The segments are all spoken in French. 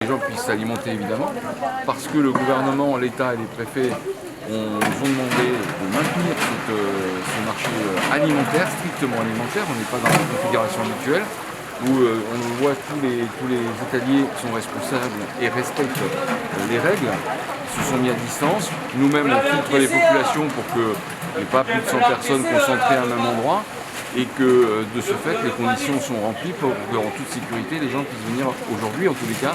gens puissent s'alimenter évidemment, parce que le gouvernement, l'État et les préfets ont demandé de maintenir ce marché alimentaire, strictement alimentaire. On n'est pas dans la configuration habituelle, où on voit tous les hôteliers sont responsables et respectent les règles, se sont mis à distance. Nous-mêmes, on filtre les populations pour qu'il n'y ait pas plus de 100 personnes concentrées à un même endroit, et que de ce fait, les conditions sont remplies pour que, en toute sécurité, les gens puissent venir aujourd'hui, en tous les cas,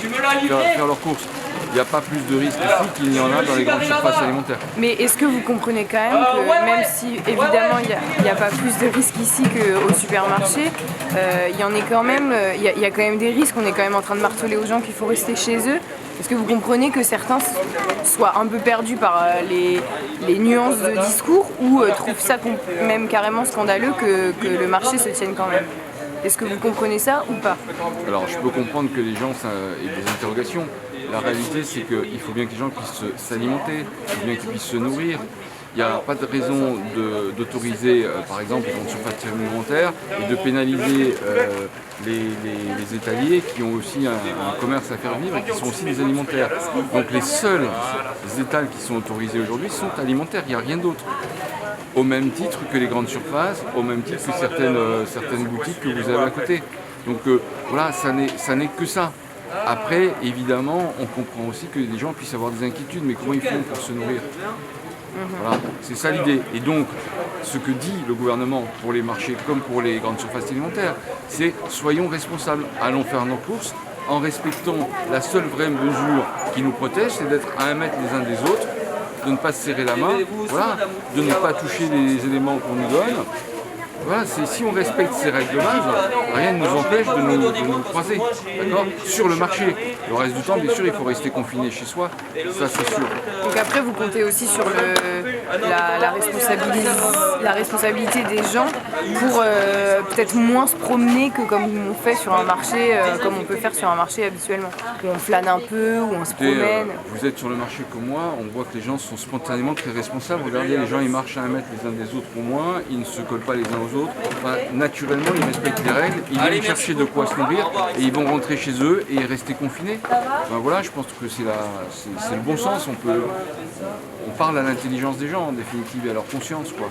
faire leurs courses. Il n'y a pas plus de risques ici qu'il n'y en a dans les grandes surfaces alimentaires. Mais est-ce que vous comprenez quand même que même si évidemment il n'y a pas plus de risques ici qu'au supermarché, il y en est quand même, il y a quand même des risques, on est quand même en train de marteler aux gens qu'il faut rester chez eux. Est-ce que vous comprenez que certains soient un peu perdus par les nuances de discours ou trouvent ça même carrément scandaleux que le marché se tienne quand même? Est-ce que vous comprenez ça ou pas? Alors je peux comprendre que les gens aient des interrogations. La réalité, c'est qu'il faut bien que les gens puissent s'alimenter, il faut bien qu'ils puissent se nourrir. Il n'y a pas de raison d'autoriser, par exemple, les grandes surfaces alimentaires et de pénaliser les étaliers qui ont aussi un commerce à faire vivre et qui sont aussi des alimentaires. Donc les seuls étals qui sont autorisés aujourd'hui sont alimentaires, il n'y a rien d'autre. Au même titre que les grandes surfaces, au même titre que certaines boutiques que vous avez à côté. Donc voilà, ça n'est que ça. Après, évidemment, on comprend aussi que les gens puissent avoir des inquiétudes, mais comment ils font pour se nourrir? Voilà, c'est ça l'idée. Et donc, ce que dit le gouvernement pour les marchés comme pour les grandes surfaces alimentaires, c'est soyons responsables, allons faire nos courses en respectant la seule vraie mesure qui nous protège, c'est d'être à 1 mètre les uns des autres, de ne pas se serrer la main, voilà, de ne pas toucher les éléments qu'on nous donne. Voilà, si on respecte ces règles de base, rien ne nous empêche de nous croiser, d'accord, sur le marché. Le reste du temps, bien sûr, il faut rester confiné chez soi, ça c'est sûr. Donc après, vous comptez aussi sur la responsabilité des gens pour peut-être moins se promener que comme on fait sur un marché, comme on peut faire sur un marché habituellement. Où on flâne un peu, où on se promène. Vous êtes sur le marché comme moi, on voit que les gens sont spontanément très responsables. Regardez, les gens ils marchent à 1 mètre les uns des autres au moins, ils ne se collent pas les uns aux autres. Enfin, naturellement, ils respectent les règles, ils viennent chercher de quoi se nourrir et ils vont rentrer chez eux et rester confinés. Enfin, voilà, je pense que c'est le bon sens. On parle à l'intelligence des gens en définitive et à leur conscience, quoi.